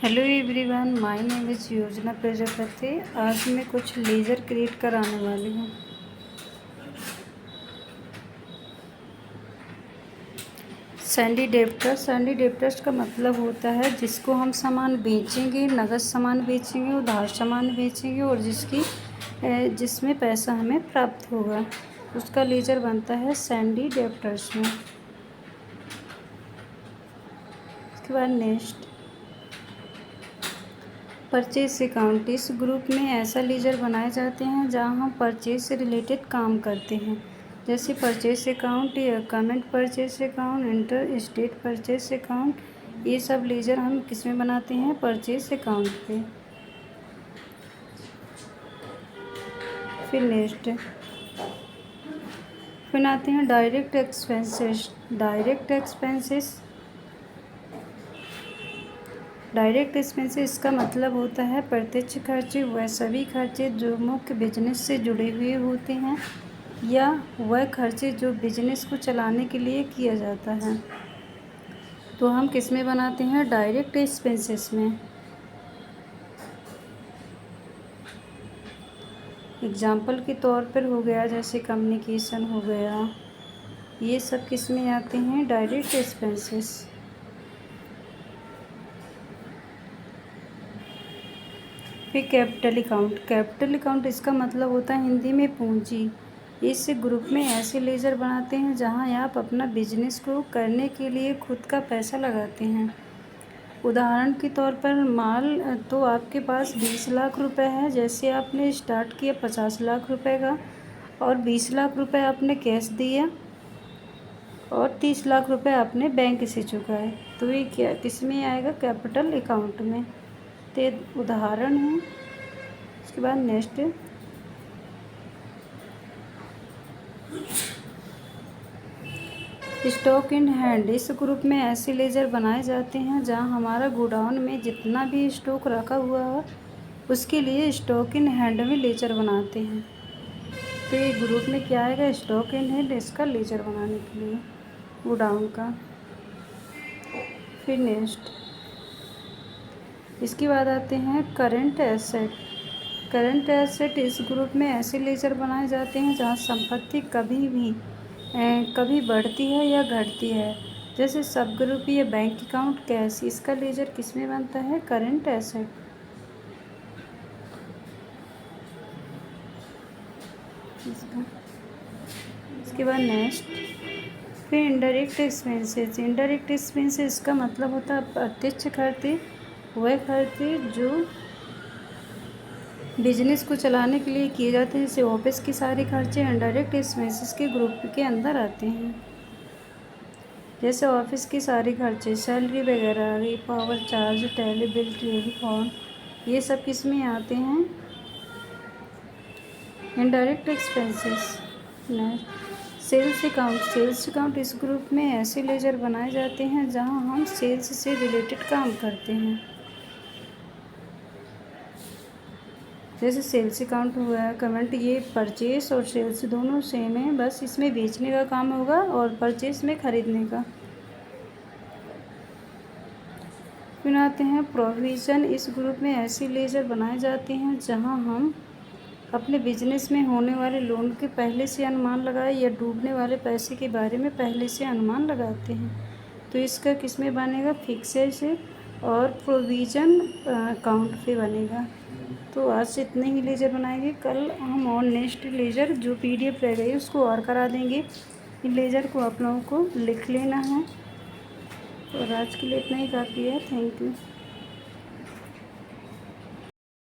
Hello everyone, my name is योजना प्रजापति। आज मैं कुछ लेज़र क्रिएट कराने वाली हूँ। सैंडी डेप्टर्स का मतलब होता है जिसको हम सामान बेचेंगे, नगद सामान बेचेंगे, उधार सामान बेचेंगे और जिसमें पैसा हमें प्राप्त होगा, उसका लेज़र बनता है सैंडी डेप्टर्स में। उसके बाद नेक्स्ट परचेज अकाउंट। इस ग्रुप में ऐसा लेज़र बनाए जाते हैं जहां हम परचेज से रिलेटेड काम करते हैं, जैसे परचेज अकाउंट या comment purchase account, inter state purchase account. ये सब लेज़र हम किस में बनाते हैं? परचेज अकाउंट पे। फिर नेक्स्ट फिर आते हैं डायरेक्ट एक्सपेंसेस का मतलब होता है प्रत्यक्ष खर्चे। वह सभी खर्चे जो मुख्य बिजनेस से जुड़े हुए होते हैं या वह खर्चे जो बिजनेस को चलाने के लिए किया जाता है, तो हम किस में बनाते हैं? डायरेक्ट एक्सपेंसेस में। एग्जाम्पल के तौर पर हो गया जैसे कम्युनिकेशन हो गया, ये सब किस में आते हैं? Direct expenses. फिर कैपिटल अकाउंट इसका मतलब होता है हिंदी में पूंजी। इस ग्रुप में ऐसे लेज़र बनाते हैं जहां आप अपना बिजनेस को करने के लिए खुद का पैसा लगाते हैं। उदाहरण के तौर पर माल तो आपके पास 20 लाख रुपए है, जैसे आपने स्टार्ट किया 50 लाख रुपए का और 20 लाख रुपए आपने कैश दिया और 30 लाख रुपए आपने बैंक से चुकाए, तो ये क्या किस में आएगा? कैपिटल अकाउंट में। तो उदाहरण है। उसके बाद नेक्स्ट स्टॉक इन हैंड। इस ग्रुप में ऐसे लेज़र बनाए जाते हैं जहां हमारा गोडाउन में जितना भी स्टॉक रखा हुआ है उसके लिए स्टॉक इन हैंड में लेज़र बनाते हैं। तो ये ग्रुप में क्या आएगा? स्टॉक इन हैंड, इसका लेज़र बनाने के लिए गोडाउन का। फिर नेक्स्ट इसके बाद आते हैं करंट एसेट। इस ग्रुप में ऐसे लेज़र बनाए जाते हैं जहां संपत्ति कभी बढ़ती है या घटती है, जैसे सब ग्रुप या बैंक अकाउंट, कैश। इसका लेज़र किस में बनता है? Current asset. इसके बाद नेक्स्ट फिर इनडायरेक्ट एक्सपेंसेस का मतलब होता है प्रत्यक्ष खर्चे। वह खर्चे जो बिजनेस को चलाने के लिए किए जाते हैं, जैसे ऑफिस के सारे खर्चे इनडायरेक्ट एक्सपेंसेस के ग्रुप के अंदर आते हैं। जैसे ऑफिस के सारे खर्चे, सैलरी वगैरह आ गई, power charge, tele bill, telephone, ये सब किस में आते हैं? Indirect expenses. सेल्स अकाउंट इस ग्रुप में ऐसे लेज़र बनाए जाते हैं जहां हम सेल्स से रिलेटेड काम करते हैं, जैसे सेल्स अकाउंट हुआ, कमेंट। ये परचेस और सेल्स दोनों सेम है, बस इसमें बेचने का काम होगा और परचेस में खरीदने का। फिर आते हैं प्रोविज़न। इस ग्रुप में ऐसे लेज़र बनाए जाते हैं जहां हम अपने बिजनेस में होने वाले लोन के पहले से अनुमान लगाए या डूबने वाले पैसे के बारे में पहले से अनुमान लगाते हैं, तो इसका किस में बनेगा? फिक्सेड से और प्रोविज़न अकाउंट पे बनेगा। तो आज से इतने ही लेज़र बनाएंगे, कल हम और नेक्स्ट लेज़र जो PDF रह गई उसको और करा देंगे। इन लेज़र को आप लोगों को लिख लेना है। और आज के लिए इतना ही काफ़ी है। Thank you.